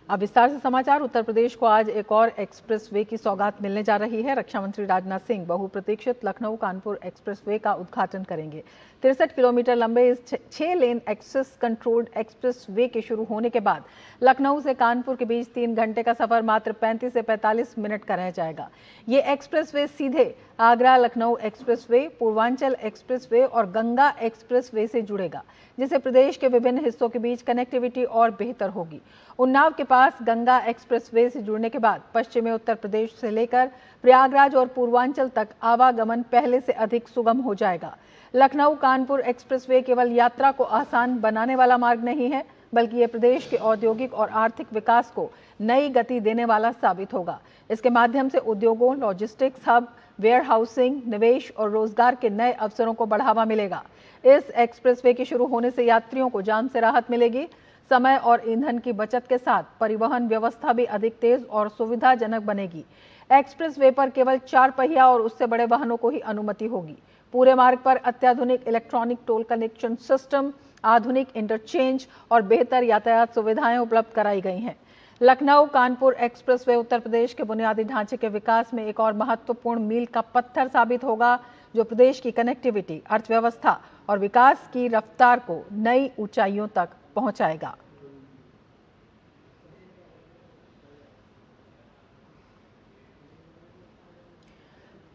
अब विस्तार से समाचार। उत्तर प्रदेश को आज एक और एक्सप्रेसवे की सौगात मिलने जा रही है। रक्षा मंत्री राजनाथ सिंह बहुप्रतीक्षित लखनऊ कानपुर एक्सप्रेसवे का उद्घाटन करेंगे। 63 किलोमीटर लंबे इस 6 लेन एक्सेस कंट्रोल्ड एक्सप्रेसवे के शुरू होने के बाद लखनऊ से कानपुर के बीच 3 घंटे का सफर मात्र 35 से 45 मिनट का रह जाएगा। ये एक्सप्रेसवे सीधे आगरा लखनऊ एक्सप्रेसवे, पूर्वांचल एक्सप्रेसवे और गंगा एक्सप्रेसवे से जुड़ेगा, जिससे प्रदेश के विभिन्न हिस्सों के बीच कनेक्टिविटी और बेहतर होगी। उन्नाव के पास गंगा एक्सप्रेसवे से जुड़ने के बाद पश्चिमी उत्तर प्रदेश से लेकर प्रयागराज और पूर्वांचल तक आवागमन पहले से अधिक सुगम हो जाएगा। लखनऊ कानपुर एक्सप्रेसवे केवल यात्रा को आसान बनाने वाला मार्ग नहीं है, बल्कि ये प्रदेश के औद्योगिक और आर्थिक विकास को नई गति देने वाला साबित होगा। इसके माध्यम से उद्योगों, लॉजिस्टिक्स हब, वेयर हाउसिंग, निवेश और रोजगार के नए अवसरों को बढ़ावा मिलेगा। इस एक्सप्रेसवे के शुरू होने से यात्रियों को जाम से राहत मिलेगी। समय और ईंधन की बचत के साथ परिवहन व्यवस्था भी अधिक तेज और सुविधाजनक बनेगी। एक्सप्रेसवे पर केवल 4 पहिया और उससे बड़े वाहनों को ही अनुमति होगी। पूरे मार्ग पर अत्याधुनिक इलेक्ट्रॉनिक टोल कलेक्शन सिस्टम, आधुनिक इंटरचेंज और बेहतर यातायात सुविधाएं उपलब्ध कराई गई हैं। लखनऊ कानपुर एक्सप्रेसवे उत्तर प्रदेश के बुनियादी ढांचे के विकास में एक और महत्वपूर्ण मील का पत्थर साबित होगा, जो प्रदेश की कनेक्टिविटी, अर्थव्यवस्था और विकास की रफ्तार को नई ऊंचाइयों तक पहुंचाएगा।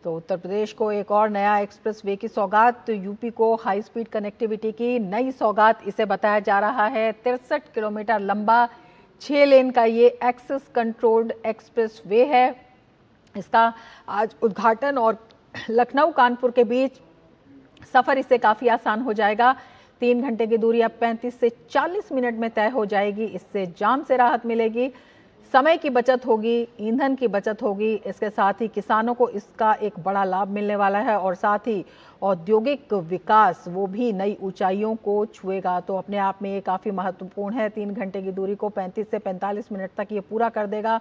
तो उत्तर प्रदेश को एक और नया एक्सप्रेसवे की सौगात, तो यूपी को हाई स्पीड कनेक्टिविटी की नई सौगात इसे बताया जा रहा है। 63 किलोमीटर लंबा 6 लेन का ये एक्सेस कंट्रोल्ड एक्सप्रेसवे है। इसका आज उद्घाटन और लखनऊ कानपुर के बीच सफर इससे काफी आसान हो जाएगा। 3 घंटे की दूरी अब 35 से 40 मिनट में तय हो जाएगी। इससे जाम से राहत मिलेगी, समय की बचत होगी, ईंधन की बचत होगी। इसके साथ ही किसानों को इसका एक बड़ा लाभ मिलने वाला है और साथ ही औद्योगिक विकास वो भी नई ऊंचाइयों को छुएगा। तो अपने आप में ये काफ़ी महत्वपूर्ण है। 3 घंटे की दूरी को 35 से 45 मिनट तक ये पूरा कर देगा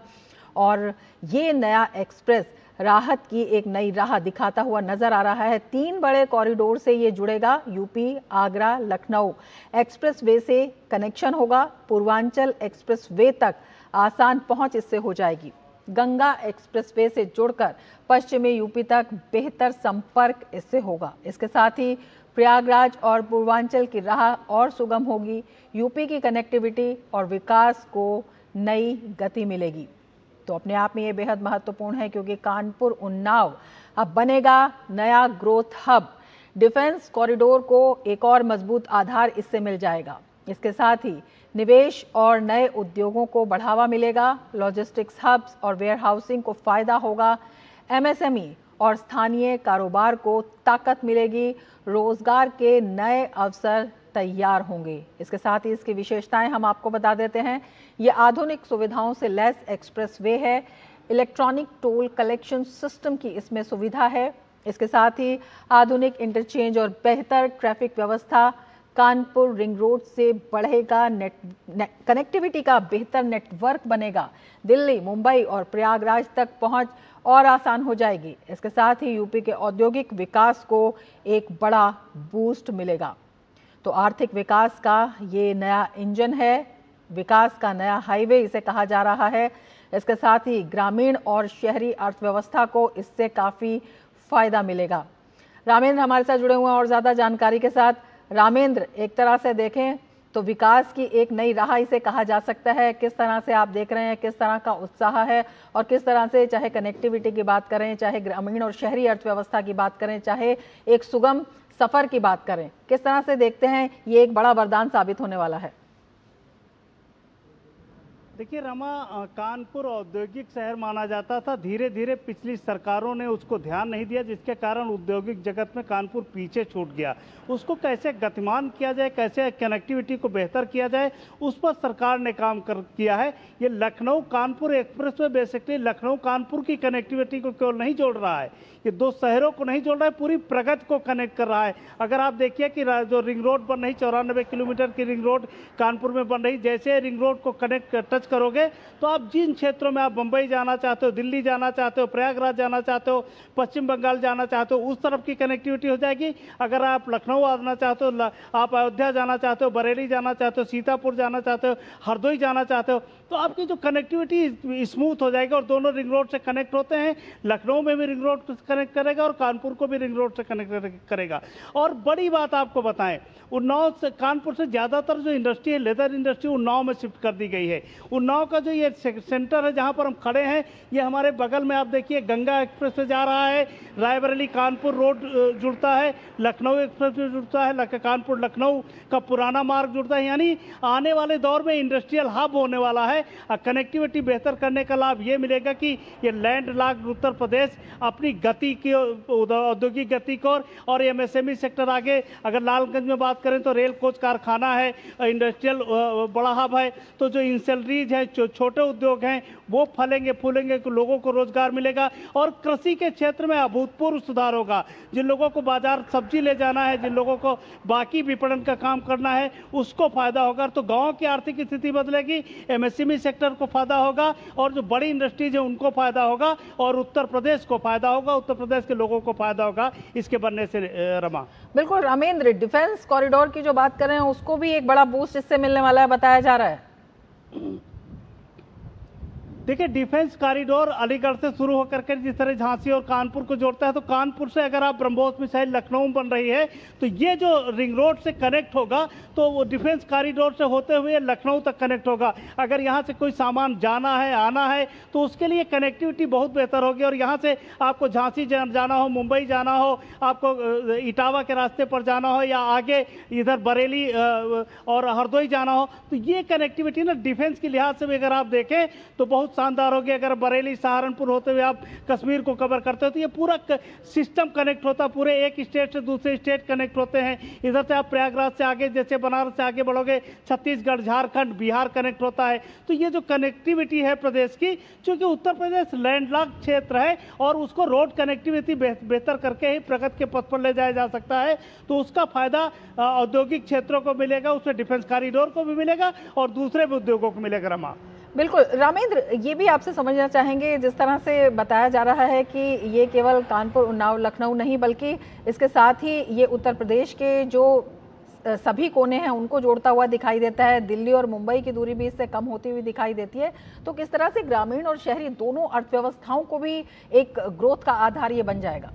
और ये नया एक्सप्रेस राहत की एक नई राह दिखाता हुआ नजर आ रहा है। 3 बड़े कॉरिडोर से ये जुड़ेगा। यूपी, आगरा, लखनऊ एक्सप्रेसवे से कनेक्शन होगा। पूर्वांचल एक्सप्रेसवे तक आसान पहुंच इससे हो जाएगी। गंगा एक्सप्रेसवे से जुड़कर पश्चिमी यूपी तक बेहतर संपर्क इससे होगा। इसके साथ ही प्रयागराज और पूर्वांचल की राह और सुगम होगी। यूपी की कनेक्टिविटी और विकास को नई गति मिलेगी। तो अपने आप में ये बेहद महत्वपूर्ण है, क्योंकि कानपुर उन्नाव अब बनेगा नया ग्रोथ हब। डिफेंस कॉरिडोर को एक और मजबूत आधार इससे मिल जाएगा। इसके साथ ही निवेश और नए उद्योगों को बढ़ावा मिलेगा। लॉजिस्टिक्स हब्स और वेयर हाउसिंग को फायदा होगा। एमएसएमई और स्थानीय कारोबार को ताकत मिलेगी। रोजगार के नए अवसर तैयार होंगे। इसके साथ ही इसकी विशेषताएं हम आपको बता देते हैं। ये आधुनिक सुविधाओं से लैस एक्सप्रेसवे है। इलेक्ट्रॉनिक टोल कलेक्शन सिस्टम की इसमें सुविधा है। इसके साथ ही आधुनिक इंटरचेंज और बेहतर ट्रैफिक व्यवस्था। कानपुर रिंग रोड से बढ़ेगा कनेक्टिविटी का बेहतर नेटवर्क बनेगा। दिल्ली, मुंबई और प्रयागराज तक पहुंच और आसान हो जाएगी। इसके साथ ही यूपी के औद्योगिक विकास को एक बड़ा बूस्ट मिलेगा। तो आर्थिक विकास का ये नया इंजन है, विकास का नया हाईवे इसे कहा जा रहा है। इसके साथ ही ग्रामीण और शहरी अर्थव्यवस्था को इससे काफ़ी फायदा मिलेगा। रामेंद्र हमारे साथ जुड़े हुए हैं और ज़्यादा जानकारी के साथ। रामेंद्र, एक तरह से देखें तो विकास की एक नई राह इसे कहा जा सकता है। किस तरह से आप देख रहे हैं, किस तरह का उत्साह है और किस तरह से, चाहे कनेक्टिविटी की बात करें, चाहे ग्रामीण और शहरी अर्थव्यवस्था की बात करें, चाहे एक सुगम सफर की बात करें, किस तरह से देखते हैं ये एक बड़ा वरदान साबित होने वाला है? देखिए रमा, कानपुर औद्योगिक शहर माना जाता था। धीरे धीरे पिछली सरकारों ने उसको ध्यान नहीं दिया, जिसके कारण औद्योगिक जगत में कानपुर पीछे छूट गया। उसको कैसे गतिमान किया जाए, कैसे कनेक्टिविटी को बेहतर किया जाए, उस पर सरकार ने काम किया है। ये लखनऊ कानपुर एक्सप्रेसवे बेसिकली लखनऊ कानपुर की कनेक्टिविटी को केवल नहीं जोड़ रहा है, ये 2 शहरों को नहीं जोड़ रहा है, पूरी प्रगति को कनेक्ट कर रहा है। अगर आप देखिए कि जो रिंग रोड बन रही, 94 किलोमीटर की रिंग रोड कानपुर में बन रही, जैसे रिंग रोड को कनेक्ट टच टच करोगे तो आप जिन क्षेत्रों में आप मुंबई जाना चाहते हो, दिल्ली जाना चाहते हो, प्रयागराज जाना चाहते हो, पश्चिम बंगाल जाना चाहते हो, उस तरफ की कनेक्टिविटी हो जाएगी। अगर आप लखनऊ आना चाहते हो, आप अयोध्या जाना चाहते हो, बरेली जाना चाहते हो, सीतापुर जाना चाहते हो, हरदोई जाना चाहते हो, तो आपकी जो कनेक्टिविटी स्मूथ हो जाएगी और दोनों रिंग रोड से कनेक्ट होते हैं। लखनऊ में भी रिंग रोड से कनेक्ट करेगा और कानपुर को भी रिंग रोड से कनेक्ट करेगा। और बड़ी बात आपको बताएं, उन्नाव से कानपुर से ज़्यादातर जो इंडस्ट्री है, लेदर इंडस्ट्री, उन्नाव में शिफ्ट कर दी गई है। उन्नाव का जो ये सेंटर है जहाँ पर हम खड़े हैं, ये हमारे बगल में आप देखिए गंगा एक्सप्रेस से जा रहा है, रायबरेली कानपुर रोड जुड़ता है, लखनऊ एक्सप्रेस से जुड़ता है, कानपुर लखनऊ का पुराना मार्ग जुड़ता है। यानी आने वाले दौर में इंडस्ट्रियल हब होने वाला है। कनेक्टिविटी बेहतर करने का लाभ ये मिलेगा कि ये लैंड लॉक्ड उत्तर प्रदेश अपनी गति की, औद्योगिक गति को और एमएसएमई सेक्टर आगे, अगर लालगंज में बात करें तो रेल कोच कारखाना है, इंडस्ट्रियल बड़ा हब है, तो जो इंडस्ट्रीज हैं, छोटे उद्योग हैं, वो फलेंगे फूलेंगे, लोगों को रोजगार मिलेगा। और कृषि के क्षेत्र में अभूतपूर्व सुधार होगा। जिन लोगों को बाजार सब्जी ले जाना है, जिन लोगों को बाकी विपणन का काम करना है, उसको फायदा होगा। तो गांव की आर्थिक स्थिति बदलेगी, एमएसएमई सेक्टर को फायदा होगा और जो बड़ी इंडस्ट्रीज है उनको फायदा होगा और उत्तर प्रदेश को फायदा होगा, उत्तर प्रदेश के लोगों को फायदा होगा इसके बनने से। रमा, बिल्कुल रामेंद्र, डिफेंस कॉरिडोर की जो बात कर रहे हैं उसको भी एक बड़ा बूस्ट इससे मिलने वाला है, बताया जा रहा है। देखिए, डिफेंस कॉरिडोर अलीगढ़ से शुरू होकर के जिस तरह झांसी और कानपुर को जोड़ता है, तो कानपुर से अगर आप ब्रह्मोस मिसाइल लखनऊ बन रही है, तो ये जो रिंग रोड से कनेक्ट होगा तो वो डिफेंस कॉरिडोर से होते हुए लखनऊ तक कनेक्ट होगा। अगर यहाँ से कोई सामान जाना है, आना है, तो उसके लिए कनेक्टिविटी बहुत बेहतर होगी। और यहाँ से आपको झांसी जाना हो, मुंबई जाना हो, आपको इटावा के रास्ते पर जाना हो, या आगे इधर बरेली और हरदोई जाना हो, तो ये कनेक्टिविटी ना डिफेंस के लिहाज से भी अगर आप देखें तो बहुत शानदार होगी। अगर बरेली सहारनपुर होते हुए आप कश्मीर को कवर करते हो तो ये पूरा सिस्टम कनेक्ट होता है, पूरे एक स्टेट से दूसरे स्टेट कनेक्ट होते हैं। इधर से आप प्रयागराज से आगे, जैसे बनारस से आगे बढ़ोगे, छत्तीसगढ़, झारखंड, बिहार कनेक्ट होता है। तो ये जो कनेक्टिविटी है प्रदेश की, चूंकि उत्तर प्रदेश लैंडलॉक्ड क्षेत्र है और उसको रोड कनेक्टिविटी बेहतर करके ही प्रगति के पथ पर ले जाया जा सकता है, तो उसका फायदा औद्योगिक क्षेत्रों को मिलेगा, उसमें डिफेंस कॉरिडोर को भी मिलेगा और दूसरे भी उद्योगों को मिलेगा। रमा, बिल्कुल रामेंद्र, ये भी आपसे समझना चाहेंगे, जिस तरह से बताया जा रहा है कि ये केवल कानपुर, उन्नाव, लखनऊ नहीं बल्कि इसके साथ ही ये उत्तर प्रदेश के जो सभी कोने हैं उनको जोड़ता हुआ दिखाई देता है। दिल्ली और मुंबई की दूरी भी इससे कम होती हुई दिखाई देती है। तो किस तरह से ग्रामीण और शहरी दोनों अर्थव्यवस्थाओं को भी एक ग्रोथ का आधार ये बन जाएगा?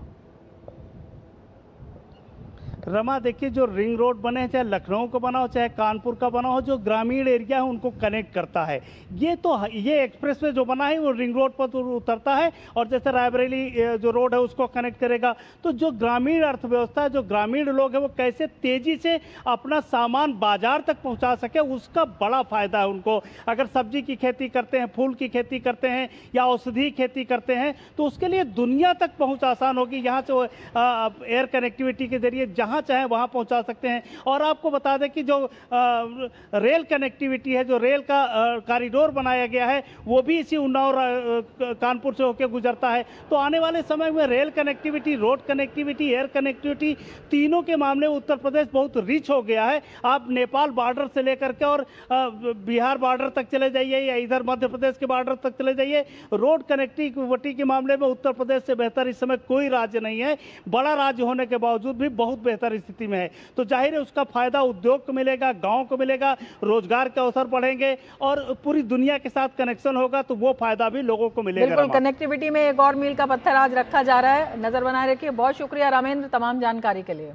रमा, देखिए, जो रिंग रोड बने हैं, चाहे लखनऊ का बना हो चाहे कानपुर का बना हो, जो ग्रामीण एरिया है उनको कनेक्ट करता है। ये एक्सप्रेसवे जो बना है वो रिंग रोड पर तो उतरता है और जैसे रायबरेली जो रोड है उसको कनेक्ट करेगा। तो जो ग्रामीण अर्थव्यवस्था है, जो ग्रामीण लोग हैं, वो कैसे तेजी से अपना सामान बाजार तक पहुंचा सके, उसका बड़ा फायदा है उनको। अगर सब्जी की खेती करते हैं, फूल की खेती करते हैं या औषधि खेती करते हैं, तो उसके लिए दुनिया तक पहुंच आसान होगी। यहाँ से एयर कनेक्टिविटी के जरिए जहाँ चाहे वहां पहुंचा सकते हैं। और आपको बता दें कि जो रेल कनेक्टिविटी है, जो रेल का कॉरिडोर बनाया गया है, वो भी इसी उन्नाव कानपुर से होकर गुजरता है। तो आने वाले समय में rail connectivity, road connectivity, air connectivity, तीनों के मामले में उत्तर प्रदेश बहुत रिच हो गया है। आप नेपाल बॉर्डर से लेकर के और बिहार बॉर्डर तक चले जाइए या इधर मध्य प्रदेश के बॉर्डर तक चले जाइए, रोड कनेक्टिविटी के मामले में उत्तर प्रदेश से बेहतर इस समय कोई राज्य नहीं है। बड़ा राज्य होने के बावजूद भी बहुत बेहतर स्थिति में है। तो जाहिर है उसका फायदा उद्योग को मिलेगा, गांव को मिलेगा, रोजगार के अवसर बढ़ेंगे और पूरी दुनिया के साथ कनेक्शन होगा, तो वो फायदा भी लोगों को मिलेगा। बिल्कुल, कनेक्टिविटी में एक और मील का पत्थर आज रखा जा रहा है। नजर बनाए रखिए। बहुत शुक्रिया रामेंद्र तमाम जानकारी के लिए।